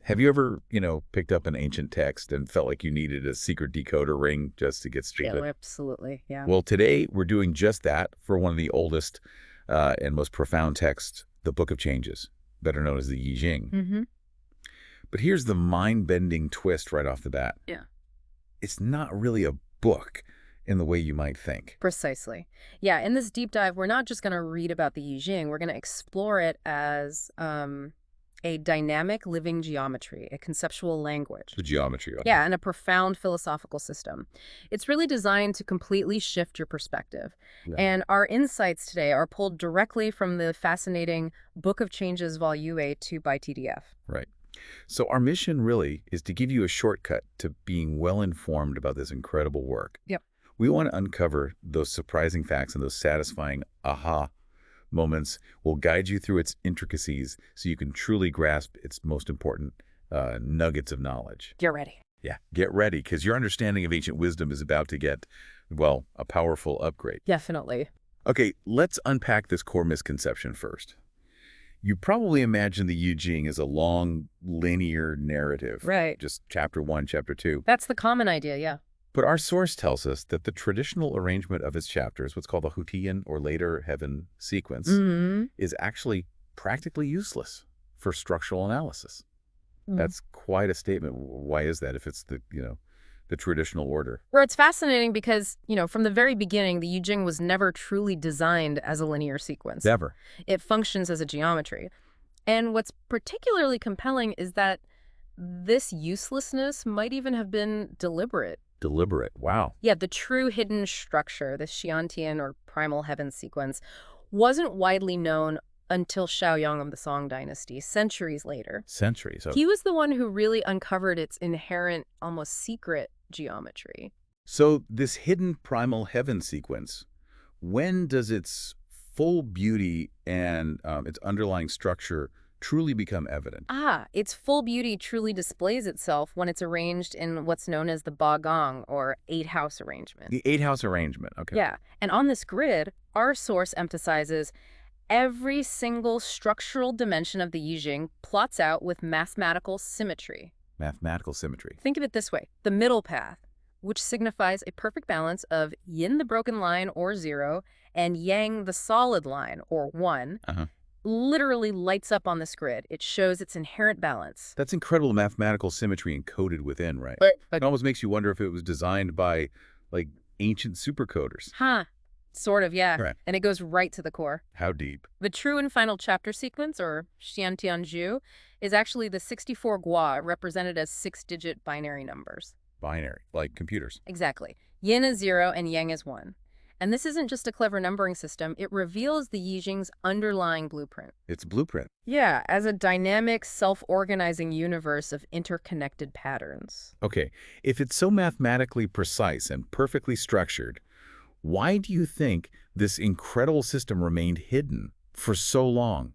Have you ever, picked up an ancient text and felt like you needed a secret decoder ring just to get straight Yeah, to it? absolutely. Yeah. Well, today we're doing just that for one of the oldest and most profound texts, the Book of Changes, better known as the Yijing. Mm-hmm. But here's the mind-bending twist right off the bat. Yeah. It's not really a book in the way you might think. Precisely. Yeah, in this deep dive, we're not just going to read about the Yijing. We're going to explore it as a dynamic living geometry, a conceptual language. The geometry. Yeah, and a profound philosophical system. It's really designed to completely shift your perspective. Yeah. And our insights today are pulled directly from the fascinating Book of Changes Volume A2 by TDF. Right. So our mission really is to give you a shortcut to being well-informed about this incredible work. Yep. We want to uncover those surprising facts and those satisfying aha moments. We'll guide you through its intricacies so you can truly grasp its most important nuggets of knowledge. Get ready. Yeah, get ready, because your understanding of ancient wisdom is about to get, well, a powerful upgrade. Definitely. Okay, let's unpack this core misconception first. You probably imagine the Yijing as a long, linear narrative. Right. Just chapter 1, chapter 2. That's the common idea, yeah. But our source tells us that the traditional arrangement of its chapters, what's called the Hutian or later heaven sequence, is actually practically useless for structural analysis. That's quite a statement. Why is that if it's the traditional order? Well, it's fascinating because, from the very beginning, the Yijing was never truly designed as a linear sequence. Never. It functions as a geometry. And what's particularly compelling is that this uselessness might even have been deliberate. Deliberate. Wow. Yeah, the true hidden structure, the Xiantian or primal heaven sequence, wasn't widely known until Shaoyang of the Song dynasty, centuries later. Centuries. He was the one who really uncovered its inherent, almost secret geometry. So this hidden primal heaven sequence, when does its full beauty and its underlying structure truly become evident? Its full beauty truly displays itself when it's arranged in what's known as the Ba Gong, or eight-house arrangement. The eight-house arrangement, okay. Yeah, and on this grid, our source emphasizes every single structural dimension of the Yijing plots out with mathematical symmetry. Mathematical symmetry. Think of it this way. The middle path, which signifies a perfect balance of yin, the broken line, or 0, and yang, the solid line, or 1, literally lights up on this grid. It shows its inherent balance. That's incredible mathematical symmetry encoded within, right? It almost makes you wonder if it was designed by, ancient supercoders. Sort of, yeah. Right. And it goes right to the core. How deep? The true and final chapter sequence, or Xiantianzhu, is actually the 64 gua, represented as 6-digit binary numbers. Binary, like computers. Exactly. Yin is 0 and yang is 1. And this isn't just a clever numbering system. It reveals the Yijing's underlying blueprint. It's blueprint. Yeah, as a dynamic, self-organizing universe of interconnected patterns. Okay, if it's so mathematically precise and perfectly structured, why do you think this incredible system remained hidden for so long?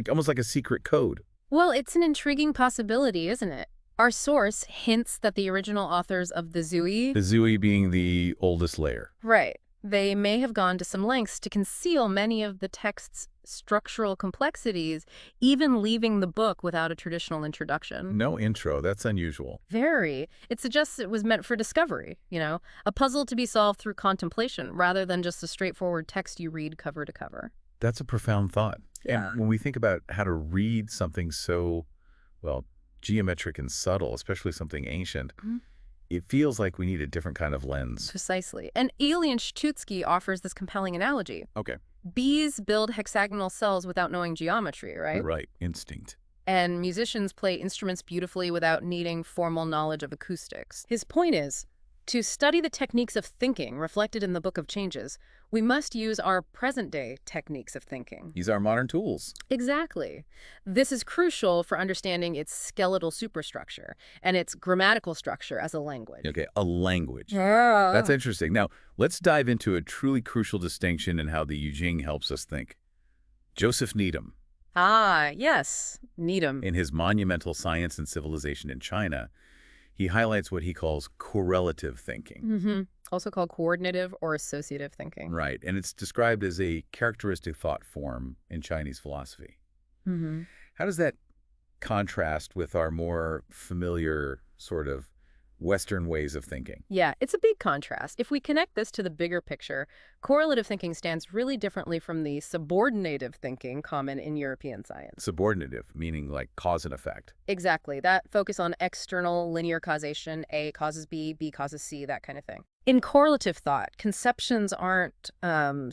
Almost like a secret code. Well, it's an intriguing possibility, isn't it? Our source hints that the original authors of the Zui... The Zui being the oldest layer. Right. They may have gone to some lengths to conceal many of the text's structural complexities, even leaving the book without a traditional introduction. No intro. That's unusual. Very. It suggests it was meant for discovery, a puzzle to be solved through contemplation, rather than just a straightforward text you read cover to cover. That's a profound thought. Yeah. And when we think about how to read something so, geometric and subtle, especially something ancient, it feels like we need a different kind of lens. Precisely. And Ilyin Shtutsky offers this compelling analogy. Okay. Bees build hexagonal cells without knowing geometry, right? Right. Instinct. And musicians play instruments beautifully without needing formal knowledge of acoustics. His point is, to study the techniques of thinking reflected in the Book of Changes, we must use our present-day techniques of thinking. Use our modern tools. Exactly. This is crucial for understanding its skeletal superstructure and its grammatical structure as a language. Okay, a language. Yeah. That's interesting. Now, let's dive into a truly crucial distinction in how the Yijing helps us think. Joseph Needham, Yes, Needham. in his monumental Science and Civilization in China, he highlights what he calls correlative thinking. Also called coordinative or associative thinking. Right, and it's described as a characteristic thought form in Chinese philosophy. How does that contrast with our more familiar sort of Western ways of thinking. Yeah, it's a big contrast. If we connect this to the bigger picture, correlative thinking stands really differently from the subordinative thinking common in European science. Subordinative, meaning like cause and effect. Exactly. That focus on external linear causation, A causes B, B causes C, that kind of thing. In correlative thought, conceptions aren't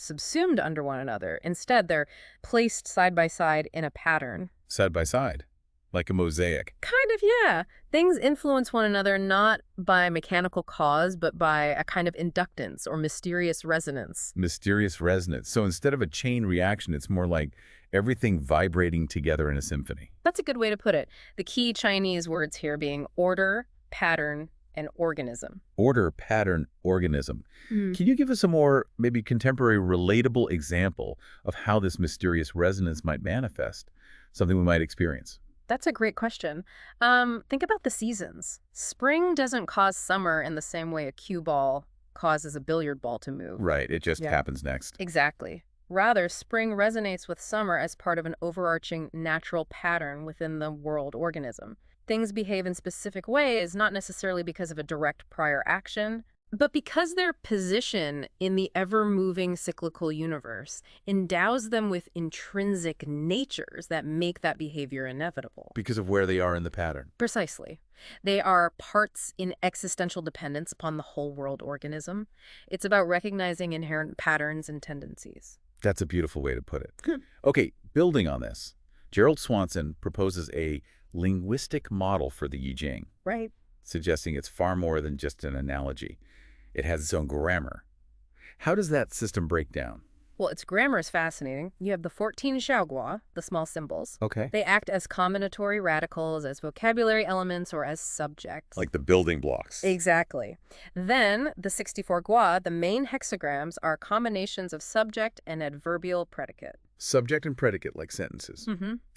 subsumed under one another. Instead, they're placed side by side in a pattern. Side by side, like a mosaic. Kind of, yeah. Things influence one another not by mechanical cause, but by a kind of inductance or mysterious resonance. Mysterious resonance. So instead of a chain reaction, it's more like everything vibrating together in a symphony. That's a good way to put it. The key Chinese words here being order, pattern, and organism. Order, pattern, organism. Can you give us a more maybe contemporary relatable example of how this mysterious resonance might manifest, something we might experience? That's a great question. Think about the seasons. Spring doesn't cause summer in the same way a cue ball causes a billiard ball to move. Right, it just happens next. Exactly. Rather, spring resonates with summer as part of an overarching natural pattern within the world organism. Things behave in specific ways, not necessarily because of a direct prior action, but because their position in the ever-moving cyclical universe endows them with intrinsic natures that make that behavior inevitable. Because of where they are in the pattern. Precisely. They are parts in existential dependence upon the whole world organism. It's about recognizing inherent patterns and tendencies. That's a beautiful way to put it. Okay, building on this, Gerald Swanson proposes a linguistic model for the Yijing, Right. suggesting it's far more than just an analogy. It has its own grammar. How does that system break down? Well, its grammar is fascinating. You have the 14 xiaogua, the small symbols. Okay. They act as combinatory radicals, as vocabulary elements, or as subjects. Like the building blocks. Exactly. Then, the 64 gua, the main hexagrams, are combinations of subject and adverbial predicate. Subject and predicate, like sentences.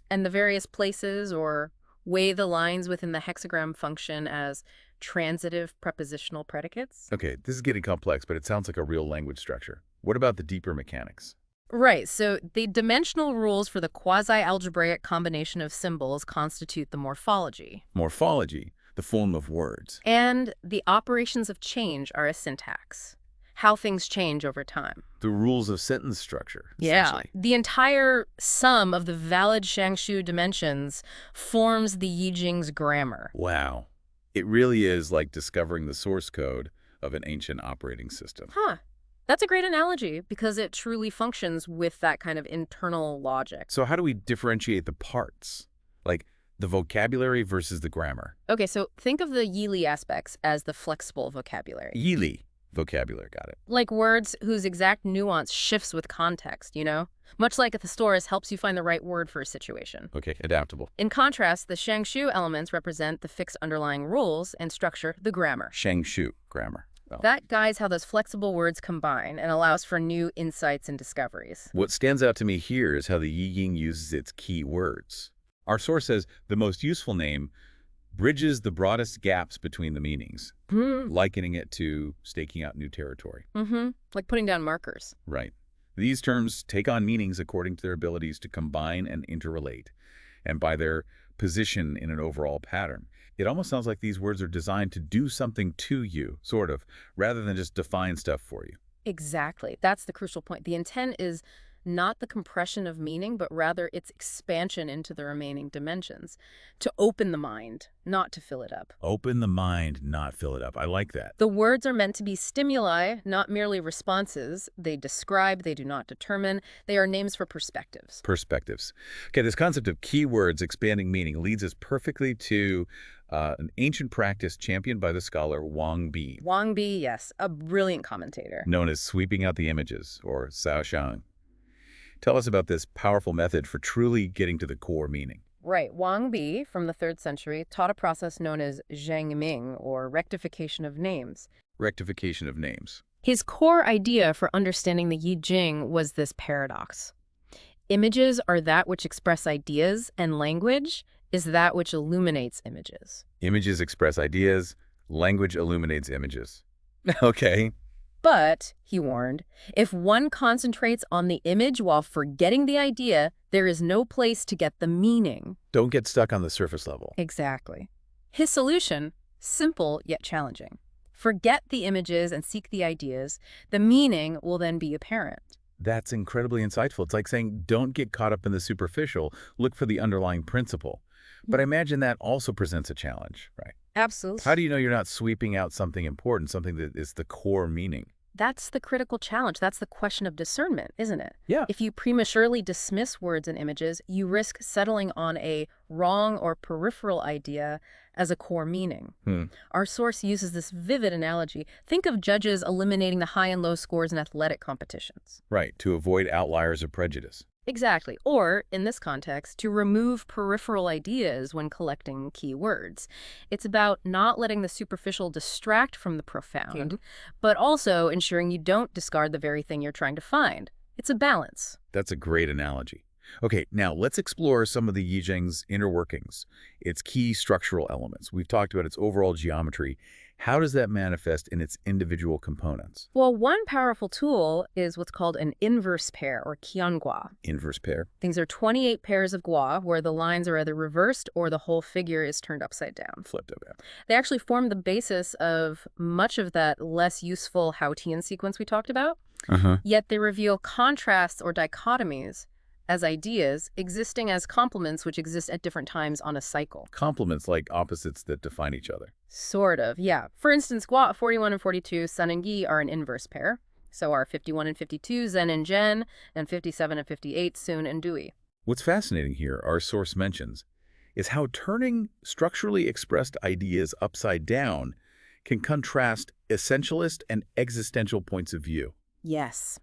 And the various places or way the lines within the hexagram function as transitive prepositional predicates. Okay, this is getting complex, but it sounds like a real language structure. What about the deeper mechanics? Right, so the dimensional rules for the quasi-algebraic combination of symbols constitute the morphology. Morphology, the form of words. And the operations of change are a syntax. How things change over time. The rules of sentence structure, Yeah. essentially. The entire sum of the valid Shangshu dimensions forms the Yijing's grammar. Wow. It really is like discovering the source code of an ancient operating system. Huh. That's a great analogy because it truly functions with that kind of internal logic. So how do we differentiate the parts? Like the vocabulary versus the grammar. Okay, so think of the Yili aspects as the flexible vocabulary. Yili vocabulary, got it. Like words whose exact nuance shifts with context, you know? Much like a thesaurus helps you find the right word for a situation. Okay, adaptable. In contrast, the Shangshu elements represent the fixed underlying rules and structure, the grammar. Shangshu, grammar. Well, That guides how those flexible words combine and allows for new insights and discoveries. what stands out to me here is how the Yijing uses its key words. Our source says the most useful name bridges the broadest gaps between the meanings, likening it to staking out new territory. Like putting down markers. Right. These terms take on meanings according to their abilities to combine and interrelate, and by their position in an overall pattern. It almost sounds like these words are designed to do something to you, sort of, rather than just define stuff for you. Exactly. That's the crucial point. The intent is not the compression of meaning, but rather its expansion into the remaining dimensions. To open the mind, not to fill it up. Open the mind, not fill it up. I like that. The words are meant to be stimuli, not merely responses. They describe, they do not determine. They are names for perspectives. Perspectives. Okay, this concept of keywords expanding meaning leads us perfectly to an ancient practice championed by the scholar Wang Bi, Wang Bi, yes, a brilliant commentator. known as sweeping out the images, or Shaoxiang. Tell us about this powerful method for truly getting to the core meaning. Right. Wang Bi, from the 3rd century, taught a process known as zhengming, or rectification of names. Rectification of names. His core idea for understanding the Yijing was this paradox. Images are that which express ideas, and language is that which illuminates images. Images express ideas, language illuminates images. Okay, But, he warned, if one concentrates on the image while forgetting the idea, there is no place to get the meaning. Don't get stuck on the surface level. Exactly. His solution, simple yet challenging. Forget the images and seek the ideas. The meaning will then be apparent. That's incredibly insightful. It's like saying, don't get caught up in the superficial, look for the underlying principle. But I imagine that also presents a challenge, right? Absolutely. How do you know you're not sweeping out something important, something that is the core meaning? That's the critical challenge. That's the question of discernment, isn't it? Yeah. If you prematurely dismiss words and images, you risk settling on a wrong or peripheral idea as a core meaning. Our source uses this vivid analogy. Think of judges eliminating the high and low scores in athletic competitions. Right, to avoid outliers of prejudice. Exactly. Or, in this context, to remove peripheral ideas when collecting key words. It's about not letting the superficial distract from the profound, but also ensuring you don't discard the very thing you're trying to find. It's a balance. That's a great analogy. Okay, now let's explore some of the Yijing's inner workings, its key structural elements. We've talked about its overall geometry. How does that manifest in its individual components? Well, one powerful tool is what's called an inverse pair, or qiangua. Inverse pair? These are 28 pairs of gua, where the lines are either reversed or the whole figure is turned upside down. Flipped up, yeah. They actually form the basis of much of that less useful Haotian sequence we talked about. Yet they reveal contrasts or dichotomies as ideas existing as complements which exist at different times on a cycle. Complements like opposites that define each other. Sort of, yeah. For instance, Gua 41 and 42, Sun and Gi are an inverse pair. So are 51 and 52, Zen and Zhen, and 57 and 58, Sun and Dui. What's fascinating here, our source mentions, is how turning structurally expressed ideas upside down can contrast essentialist and existential points of view. Yes.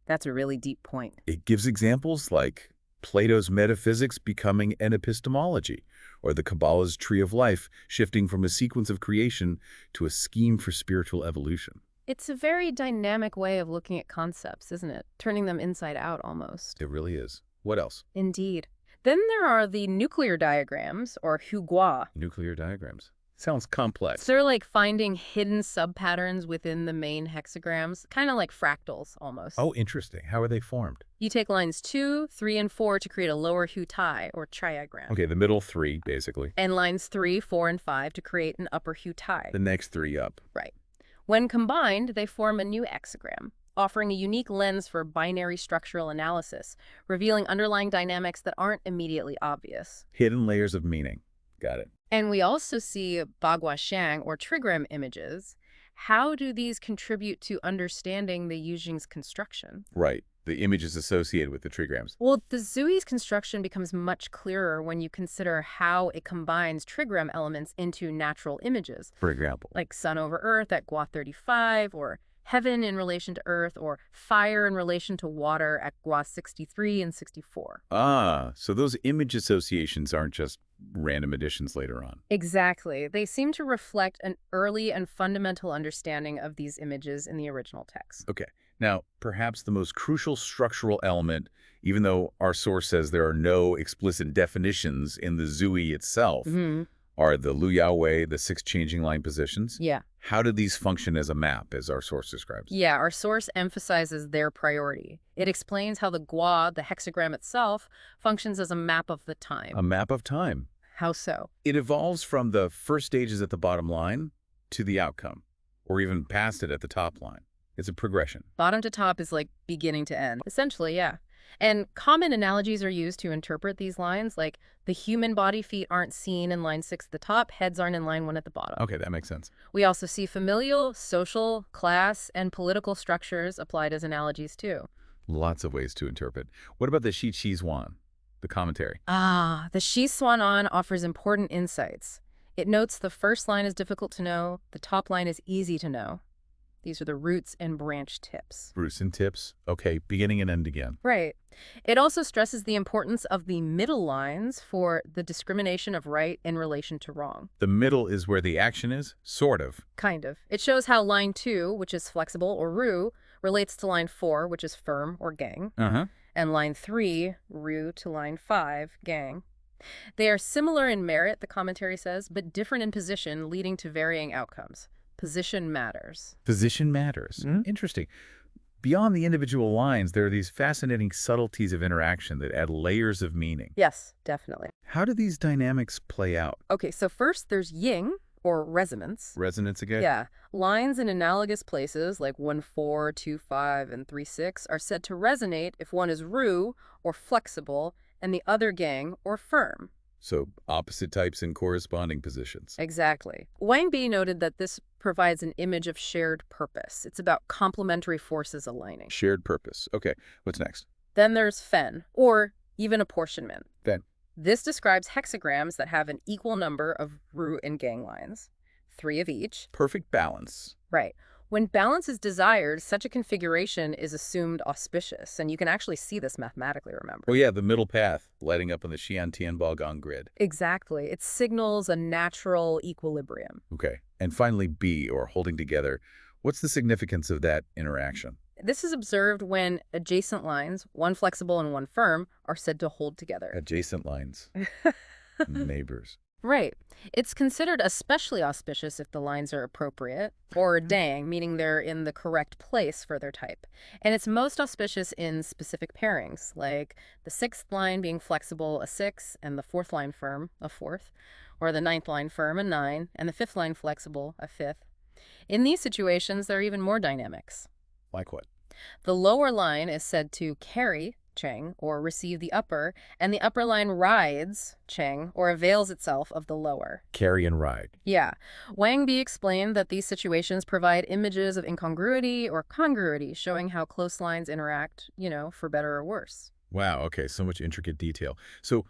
That's a really deep point. It gives examples like Plato's Metaphysics becoming an epistemology, or the Kabbalah's Tree of Life shifting from a sequence of creation to a scheme for spiritual evolution. It's a very dynamic way of looking at concepts, isn't it? Turning them inside out almost. It really is. What else? Indeed. Then there are the nuclear diagrams, or hugua. Nuclear diagrams. Sounds complex. So they're like finding hidden subpatterns within the main hexagrams, kind of like fractals almost. Oh, interesting. How are they formed? You take lines 2, 3, and 4 to create a lower hutai, or triagram. Okay, the middle three, basically. And lines 3, 4, and 5 to create an upper hutai. The next three up. Right. When combined, they form a new hexagram, offering a unique lens for binary structural analysis, revealing underlying dynamics that aren't immediately obvious. Hidden layers of meaning. Got it. And we also see bagua xiang, or trigram images. How do these contribute to understanding the Yijing's construction? Right. The images associated with the trigrams. Well, the Zui's construction becomes much clearer when you consider how it combines trigram elements into natural images. For example? Like sun over earth at Gua 35, or heaven in relation to earth, or fire in relation to water at Gua 63 and 64. Ah, so those image associations aren't just random additions later on. Exactly. They seem to reflect an early and fundamental understanding of these images in the original text. Okay. Now, perhaps the most crucial structural element, even though our source says there are no explicit definitions in the Zui itself, are the Lu Yao Wei, the 6 changing line positions. Yeah. How do these function as a map, as our source describes? Yeah, our source emphasizes their priority. It explains how the Gua, the hexagram itself, functions as a map of the time. A map of time. How so? It evolves from the first stages at the bottom line to the outcome, or even past it at the top line. It's a progression. Bottom to top is like beginning to end. Essentially, yeah. And common analogies are used to interpret these lines, like the human body feet aren't seen in line 6 at the top, heads aren't in line 1 at the bottom. Okay, that makes sense. We also see familial, social, class, and political structures applied as analogies too. Lots of ways to interpret. What about the Shi Qi Zhuan, the commentary? Ah, the Shi Swan On offers important insights. It notes the first line is difficult to know, the top line is easy to know. These are the roots and branch tips. Roots and tips. Okay, beginning and end again. Right. It also stresses the importance of the middle lines for the discrimination of right in relation to wrong. The middle is where the action is? Sort of. Kind of. It shows how line 2, which is flexible or ru, relates to line 4, which is firm or gang. And line 3, ru, to line 5, gang. They are similar in merit, the commentary says, but different in position, leading to varying outcomes. Position matters. Position matters. Interesting. Beyond the individual lines, there are these fascinating subtleties of interaction that add layers of meaning. Yes, definitely. How do these dynamics play out? Okay, so first there's Ying, or resonance. Resonance again? Yeah. Lines in analogous places like 1-4, 2-5, and 3-6 are said to resonate if one is ru, or flexible, and the other gang, or firm. So opposite types in corresponding positions. Exactly. Wang Bi noted that this provides an image of shared purpose. It's about complementary forces aligning. Shared purpose. Okay, what's next? Then there's Fen, or even apportionment. Fen. This describes hexagrams that have an equal number of ru and gang lines, 3 of each. Perfect balance. Right. When balance is desired, such a configuration is assumed auspicious, and you can actually see this mathematically, remember? Oh yeah, the middle path lighting up on the Xian-Tian-Bagong grid. Exactly. It signals a natural equilibrium. Okay, and finally B, or holding together. What's the significance of that interaction? This is observed when adjacent lines, one flexible and one firm, are said to hold together. Adjacent lines. Neighbors. Right. It's considered especially auspicious if the lines are appropriate, or dang, meaning they're in the correct place for their type. And it's most auspicious in specific pairings, like the 6th line being flexible, a 6, and the 4th line firm, a 4th, or the 9th line firm, a 9, and the 5th line flexible, a 5th. In these situations, there are even more dynamics. Like what? The lower line is said to carry Cheng, or receive the upper, and the upper line rides Cheng, or avails itself of the lower. Carry and ride. Yeah. Wang Bi explained that these situations provide images of incongruity or congruity, showing how close lines interact, for better or worse. Wow, okay, so much intricate detail. So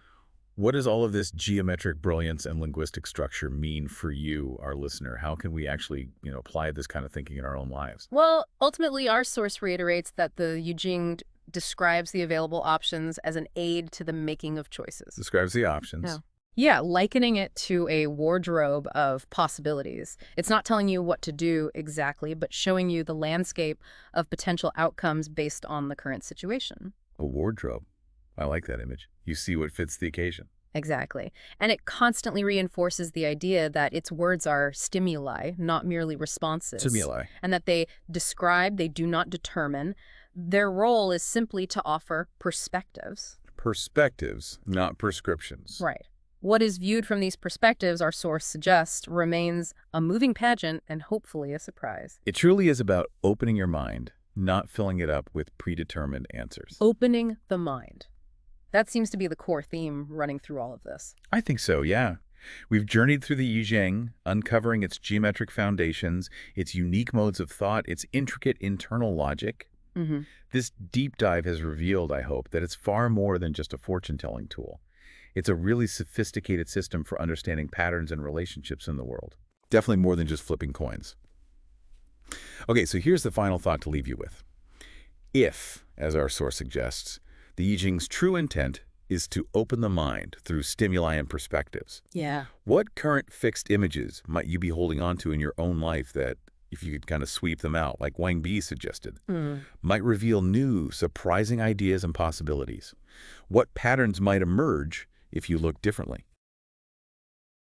what does all of this geometric brilliance and linguistic structure mean for you, our listener? How can we actually, apply this kind of thinking in our own lives? Well, ultimately, our source reiterates that the Yijing describes the available options as an aid to the making of choices. Describes the options. No. Yeah, likening it to a wardrobe of possibilities. It's not telling you what to do exactly, but showing you the landscape of potential outcomes based on the current situation. A wardrobe. I like that image. You see what fits the occasion. Exactly. And it constantly reinforces the idea that its words are stimuli, not merely responses. Stimuli. And that they describe, they do not determine. Their role is simply to offer perspectives. Perspectives, not prescriptions. Right. What is viewed from these perspectives, our source suggests, remains a moving pageant and hopefully a surprise. It truly is about opening your mind, not filling it up with predetermined answers. Opening the mind. That seems to be the core theme running through all of this. I think so, yeah. We've journeyed through the Yijing, uncovering its geometric foundations, its unique modes of thought, its intricate internal logic. This deep dive has revealed, I hope, that it's far more than just a fortune-telling tool. It's a really sophisticated system for understanding patterns and relationships in the world. Definitely more than just flipping coins. Okay, so here's the final thought to leave you with. If, as our source suggests, the Yijing's true intent is to open the mind through stimuli and perspectives, what current fixed images might you be holding on to in your own life that, if you could kind of sweep them out, like Wang Bi suggested, might reveal new, surprising ideas and possibilities? What patterns might emerge if you look differently?